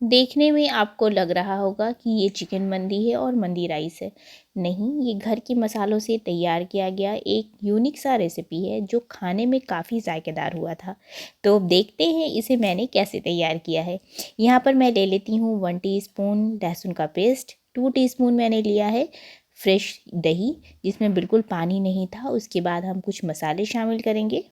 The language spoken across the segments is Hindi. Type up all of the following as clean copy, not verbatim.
देखने में आपको लग रहा होगा कि ये चिकन मंदी है और मंदी राइस है। नहीं, ये घर के मसालों से तैयार किया गया एक यूनिक सा रेसिपी है जो खाने में काफ़ी जायकेदार हुआ था। तो देखते हैं इसे मैंने कैसे तैयार किया है। यहाँ पर मैं ले लेती हूँ 1 टीस्पून लहसुन का पेस्ट, 2 टीस्पून मैंने लिया है फ्रेश दही जिसमें बिल्कुल पानी नहीं था। उसके बाद हम कुछ मसाले शामिल करेंगे।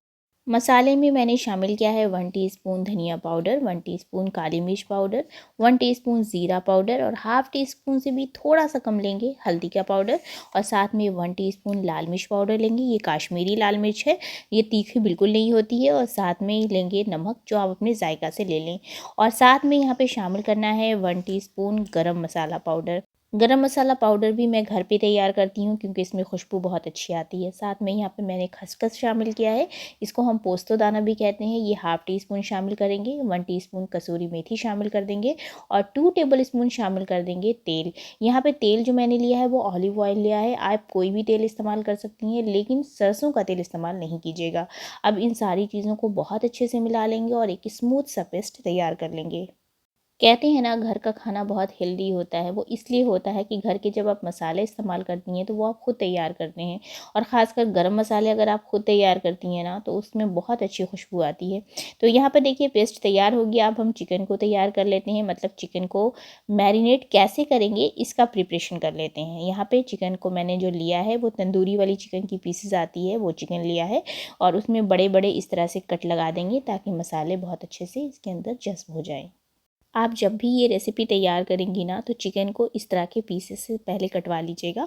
मसाले में मैंने शामिल किया है 1 टीस्पून धनिया पाउडर, 1 टीस्पून काली मिर्च पाउडर, 1 टीस्पून ज़ीरा पाउडर और हाफ़ टीस्पून से भी थोड़ा सा कम लेंगे हल्दी का पाउडर और साथ में 1 टीस्पून लाल मिर्च पाउडर लेंगे। ये काश्मीरी लाल मिर्च है, ये तीखी बिल्कुल नहीं होती है। और साथ में लेंगे नमक जो आप अपने जायका से ले लें। और साथ में यहाँ पे शामिल करना है 1 टीस्पून गरम मसाला पाउडर। गरम मसाला पाउडर भी मैं घर पे तैयार करती हूँ क्योंकि इसमें खुशबू बहुत अच्छी आती है। साथ में यहाँ पे मैंने खसखस शामिल किया है, इसको हम पोस्तो दाना भी कहते हैं। ये हाफ़ टीस्पून शामिल करेंगे। 1 टीस्पून कसूरी मेथी शामिल कर देंगे और 2 टेबल स्पून शामिल कर देंगे तेल। यहाँ पे तेल जो मैंने लिया है वो ऑलिव ऑयल लिया है। आप कोई भी तेल इस्तेमाल कर सकती हैं लेकिन सरसों का तेल इस्तेमाल नहीं कीजिएगा। अब इन सारी चीज़ों को बहुत अच्छे से मिला लेंगे और एक स्मूथ सा पेस्ट तैयार कर लेंगे। कहते हैं ना घर का खाना बहुत हेल्दी होता है, वो इसलिए होता है कि घर के जब आप मसाले इस्तेमाल करती हैं तो वो आप खुद तैयार करते हैं। और ख़ासकर गरम मसाले अगर आप खुद तैयार करती हैं ना तो उसमें बहुत अच्छी खुशबू आती है। तो यहाँ पर देखिए पेस्ट तैयार हो गया। अब हम चिकन को तैयार कर लेते हैं, मतलब चिकन को मैरिनेट कैसे करेंगे इसका प्रिपरेशन कर लेते हैं। यहाँ पर चिकन को मैंने जो लिया है वो तंदूरी वाली चिकन की पीसेस आती है वो चिकन लिया है और उसमें बड़े बड़े इस तरह से कट लगा देंगे ताकि मसाले बहुत अच्छे से इसके अंदर जज्ब हो जाए। आप जब भी ये रेसिपी तैयार करेंगी ना तो चिकन को इस तरह के पीसेस से पहले कटवा लीजिएगा,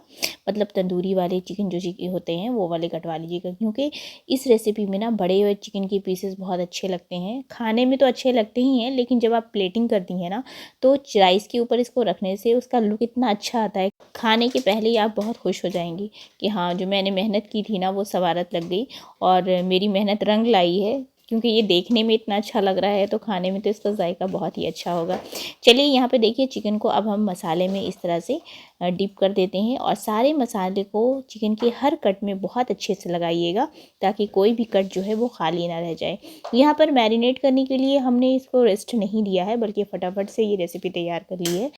मतलब तंदूरी वाले चिकन जो चिकन होते हैं वो वाले कटवा लीजिएगा क्योंकि इस रेसिपी में ना बड़े हुए चिकन के पीसेस बहुत अच्छे लगते हैं। खाने में तो अच्छे लगते ही हैं लेकिन जब आप प्लेटिंग करती हैं ना तो राइस के ऊपर इसको रखने से उसका लुक इतना अच्छा आता है, खाने के पहले ही आप बहुत खुश हो जाएंगी कि हाँ जो मैंने मेहनत की थी ना वो सवारत लग गई और मेरी मेहनत रंग लाई है। क्योंकि ये देखने में इतना अच्छा लग रहा है तो खाने में तो इसका जायका बहुत ही अच्छा होगा। चलिए यहाँ पे देखिए चिकन को अब हम मसाले में इस तरह से डिप कर देते हैं और सारे मसाले को चिकन के हर कट में बहुत अच्छे से लगाइएगा ताकि कोई भी कट जो है वो खाली ना रह जाए। यहाँ पर मैरिनेट करने के लिए हमने इसको रेस्ट नहीं दिया है बल्कि फटाफट से ये रेसिपी तैयार कर ली है।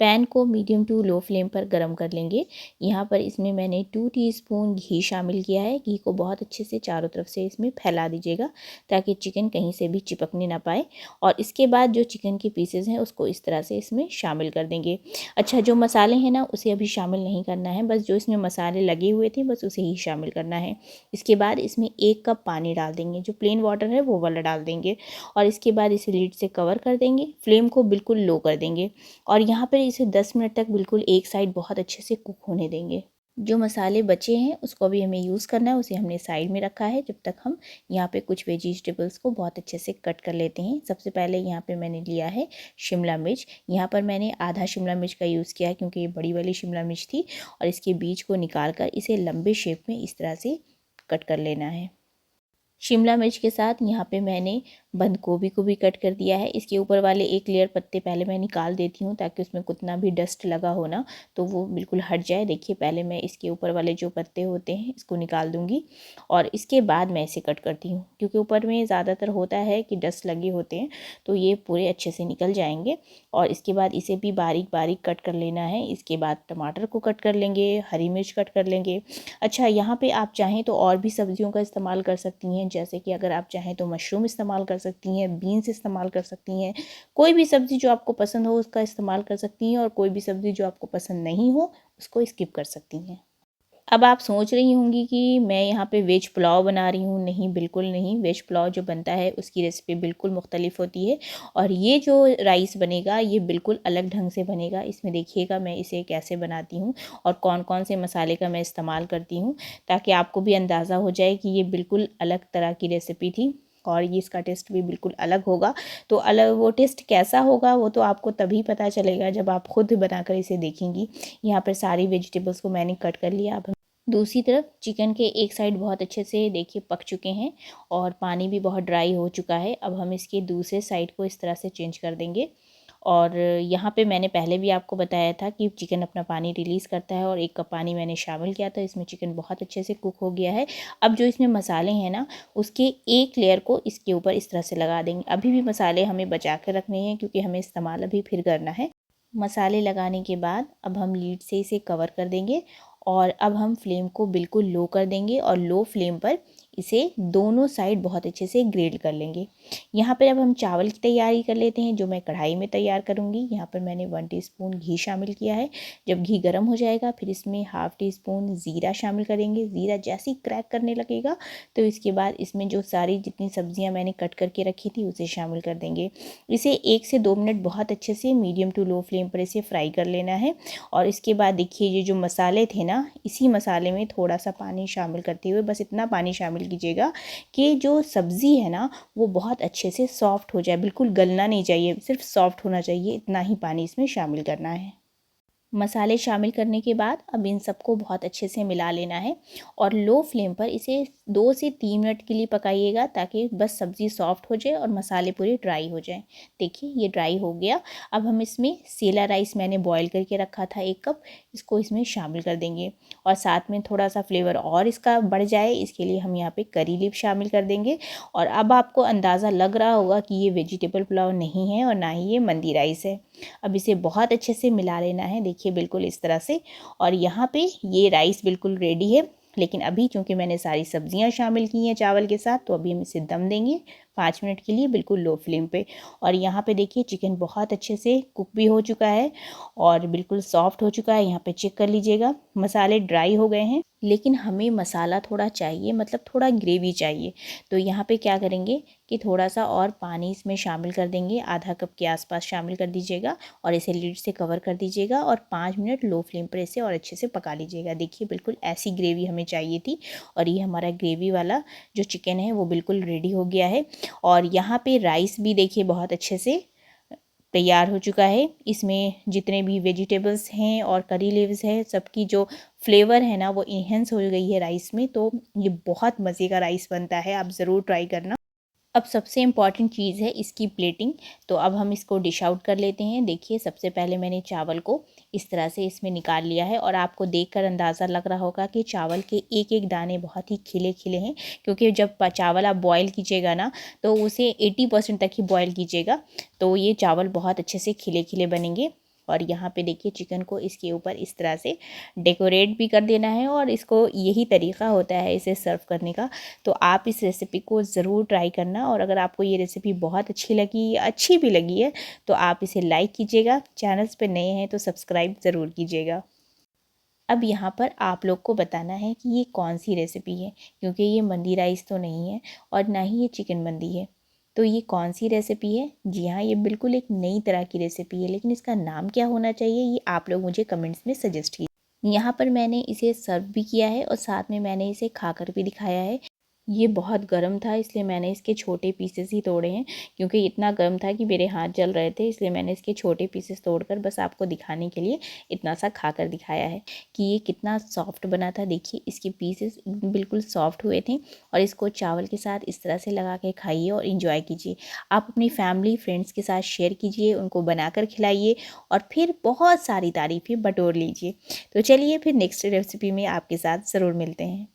पैन को मीडियम टू लो फ्लेम पर गरम कर लेंगे। यहाँ पर इसमें मैंने 2 टीस्पून घी शामिल किया है। घी को बहुत अच्छे से चारों तरफ से इसमें फैला दीजिएगा ताकि चिकन कहीं से भी चिपकने ना पाए। और इसके बाद जो चिकन के पीसेस हैं उसको इस तरह से इसमें शामिल कर देंगे। अच्छा, जो मसाले हैं ना उसे अभी शामिल नहीं करना है, बस जो इसमें मसाले लगे हुए थे बस उसे ही शामिल करना है। इसके बाद इसमें 1 कप पानी डाल देंगे, जो प्लेन वाटर है वो वाला डाल देंगे और इसके बाद इसे लीड से कवर कर देंगे। फ्लेम को बिल्कुल लो कर देंगे और यहाँ पर इसे 10 मिनट तक बिल्कुल एक साइड बहुत अच्छे से कुक होने देंगे। जो मसाले बचे हैं उसको भी हमें यूज़ करना है, उसे हमने साइड में रखा है जब तक हम यहाँ पे कुछ वेजिटेबल्स को बहुत अच्छे से कट कर लेते हैं। सबसे पहले यहाँ पे मैंने लिया है शिमला मिर्च। यहाँ पर मैंने आधा शिमला मिर्च का यूज़ किया है क्योंकि ये बड़ी वाली शिमला मिर्च थी और इसके बीज को निकाल कर इसे लंबे शेप में इस तरह से कट कर लेना है। शिमला मिर्च के साथ यहाँ पे मैंने बंद गोभी को भी कट कर दिया है। इसके ऊपर वाले एक लेयर पत्ते पहले मैं निकाल देती हूँ ताकि उसमें कितना भी डस्ट लगा हो ना तो वो बिल्कुल हट जाए। देखिए पहले मैं इसके ऊपर वाले जो पत्ते होते हैं इसको निकाल दूँगी और इसके बाद मैं इसे कट करती हूँ क्योंकि ऊपर में ज़्यादातर होता है कि डस्ट लगे होते हैं तो ये पूरे अच्छे से निकल जाएंगे। और इसके बाद इसे भी बारीक बारीक कट कर लेना है। इसके बाद टमाटर को कट कर लेंगे, हरी मिर्च कट कर लेंगे। अच्छा, यहाँ पे आप चाहें तो और भी सब्जियों का इस्तेमाल कर सकती हैं, जैसे कि अगर आप चाहें तो मशरूम इस्तेमाल कर सकती हैं, बीन्स इस्तेमाल कर सकती हैं। कोई भी सब्ज़ी जो आपको पसंद हो उसका इस्तेमाल कर सकती हैं और कोई भी सब्ज़ी जो आपको पसंद नहीं हो उसको स्किप कर सकती हैं। अब आप सोच रही होंगी कि मैं यहाँ पे वेज पुलाव बना रही हूँ। नहीं, बिल्कुल नहीं। वेज पुलाव जो बनता है उसकी रेसिपी बिल्कुल मुख्तलिफ होती है और ये जो राइस बनेगा ये बिल्कुल अलग ढंग से बनेगा। इसमें देखिएगा मैं इसे कैसे बनाती हूँ और कौन कौन से मसाले का मैं इस्तेमाल करती हूँ ताकि आपको भी अंदाज़ा हो जाए कि ये बिल्कुल अलग तरह की रेसिपी थी और ये इसका टेस्ट भी बिल्कुल अलग होगा। तो अलग वो टेस्ट कैसा होगा वो तो आपको तभी पता चलेगा जब आप खुद बनाकर इसे देखेंगी। यहाँ पर सारी वेजिटेबल्स को मैंने कट कर लिया। अब दूसरी तरफ चिकन के एक साइड बहुत अच्छे से देखिए पक चुके हैं और पानी भी बहुत ड्राई हो चुका है। अब हम इसके दूसरे साइड को इस तरह से चेंज कर देंगे और यहाँ पे मैंने पहले भी आपको बताया था कि चिकन अपना पानी रिलीज़ करता है और 1 कप पानी मैंने शामिल किया था। इसमें चिकन बहुत अच्छे से कुक हो गया है। अब जो इसमें मसाले हैं ना, उसके एक लेयर को इसके ऊपर इस तरह से लगा देंगे। अभी भी मसाले हमें बचा कर रखने हैं क्योंकि हमें इस्तेमाल अभी फिर करना है। मसाले लगाने के बाद अब हम लीड से इसे कवर कर देंगे और अब हम फ्लेम को बिल्कुल लो कर देंगे और लो फ्लेम पर इसे दोनों साइड बहुत अच्छे से ग्रिल कर लेंगे। यहाँ पर अब हम चावल की तैयारी कर लेते हैं, जो मैं कढ़ाई में तैयार करूँगी। यहाँ पर मैंने 1 टीस्पून घी शामिल किया है। जब घी गर्म हो जाएगा फिर इसमें ½ टीस्पून ज़ीरा शामिल करेंगे। ज़ीरा जैसे ही क्रैक करने लगेगा तो इसके बाद इसमें जो सारी जितनी सब्जियाँ मैंने कट करके रखी थी उसे शामिल कर देंगे। इसे 1 से 2 मिनट बहुत अच्छे से मीडियम टू लो फ्लेम पर इसे फ्राई कर लेना है। और इसके बाद देखिए ये जो मसाले थे ना, इसी मसाले में थोड़ा सा पानी शामिल करते हुए, बस इतना पानी शामिल कीजिएगा कि जो सब्ज़ी है ना वो बहुत अच्छे से सॉफ्ट हो जाए। बिल्कुल गलना नहीं चाहिए, सिर्फ सॉफ्ट होना चाहिए, इतना ही पानी इसमें शामिल करना है। मसाले शामिल करने के बाद अब इन सबको बहुत अच्छे से मिला लेना है और लो फ्लेम पर इसे 2 से 3 मिनट के लिए पकाइएगा ताकि बस सब्ज़ी सॉफ्ट हो जाए और मसाले पूरे ड्राई हो जाएं। देखिए ये ड्राई हो गया। अब हम इसमें सेला राइस मैंने बॉईल करके रखा था 1 कप, इसको इसमें शामिल कर देंगे और साथ में थोड़ा सा फ्लेवर और इसका बढ़ जाए इसके लिए हम यहाँ पे करी लीफ शामिल कर देंगे। और अब आपको अंदाज़ा लग रहा होगा कि ये वेजिटेबल पुलाव नहीं है और ना ही ये मंदी राइस है। अब इसे बहुत अच्छे से मिला लेना है, देखिए बिल्कुल इस तरह से। और यहाँ पे ये राइस बिल्कुल रेडी है, लेकिन अभी चूँकि मैंने सारी सब्जियां शामिल की हैं चावल के साथ, तो अभी हम इसे दम देंगे 5 मिनट के लिए बिल्कुल लो फ्लेम पे। और यहाँ पे देखिए चिकन बहुत अच्छे से कुक भी हो चुका है और बिल्कुल सॉफ्ट हो चुका है। यहाँ पे चेक कर लीजिएगा, मसाले ड्राई हो गए हैं, लेकिन हमें मसाला थोड़ा चाहिए, मतलब थोड़ा ग्रेवी चाहिए। तो यहाँ पे क्या करेंगे कि थोड़ा सा और पानी इसमें शामिल कर देंगे, ½ कप के आसपास शामिल कर दीजिएगा और इसे लीड से कवर कर दीजिएगा और 5 मिनट लो फ्लेम पर इसे और अच्छे से पका लीजिएगा। देखिए बिल्कुल ऐसी ग्रेवी हमें चाहिए थी और ये हमारा ग्रेवी वाला जो चिकन है वो बिल्कुल रेडी हो गया है। और यहाँ पे राइस भी देखिए बहुत अच्छे से तैयार हो चुका है। इसमें जितने भी वेजिटेबल्स हैं और करी लीव्स है, सबकी जो फ्लेवर है ना वो इन्हेंस हो गई है राइस में। तो ये बहुत मज़े का राइस बनता है, आप ज़रूर ट्राई करना। अब सबसे इम्पॉर्टेंट चीज़ है इसकी प्लेटिंग। तो अब हम इसको डिश आउट कर लेते हैं। देखिए सबसे पहले मैंने चावल को इस तरह से इसमें निकाल लिया है और आपको देखकर अंदाज़ा लग रहा होगा कि चावल के एक एक दाने बहुत ही खिले खिले हैं, क्योंकि जब चावल आप बॉयल कीजिएगा ना तो उसे 80% तक ही बॉयल कीजिएगा, तो ये चावल बहुत अच्छे से खिले खिले बनेंगे। और यहाँ पे देखिए चिकन को इसके ऊपर इस तरह से डेकोरेट भी कर देना है और इसको यही तरीका होता है इसे सर्व करने का। तो आप इस रेसिपी को ज़रूर ट्राई करना और अगर आपको ये रेसिपी बहुत अच्छी लगी या अच्छी भी लगी है तो आप इसे लाइक कीजिएगा। चैनल्स पे नए हैं तो सब्सक्राइब ज़रूर कीजिएगा। अब यहाँ पर आप लोग को बताना है कि ये कौन सी रेसिपी है, क्योंकि ये मंदी राइस तो नहीं है और ना ही ये चिकन मंदी है। तो ये कौन सी रेसिपी है? जी हाँ, ये बिल्कुल एक नई तरह की रेसिपी है, लेकिन इसका नाम क्या होना चाहिए ये आप लोग मुझे कमेंट्स में सजेस्ट कीजिए। यहाँ पर मैंने इसे सर्व भी किया है और साथ में मैंने इसे खाकर भी दिखाया है। ये बहुत गर्म था इसलिए मैंने इसके छोटे पीसेस ही तोड़े हैं, क्योंकि इतना गर्म था कि मेरे हाथ जल रहे थे, इसलिए मैंने इसके छोटे पीसेस तोड़कर बस आपको दिखाने के लिए इतना सा खाकर दिखाया है कि ये कितना सॉफ्ट बना था। देखिए इसके पीसेस बिल्कुल सॉफ्ट हुए थे और इसको चावल के साथ इस तरह से लगा के खाइए और इन्जॉय कीजिए। आप अपनी फैमिली फ्रेंड्स के साथ शेयर कीजिए, उनको बनाकर खिलाइए और फिर बहुत सारी तारीफ़ें बटोर लीजिए। तो चलिए फिर नेक्स्ट रेसिपी में आपके साथ ज़रूर मिलते हैं।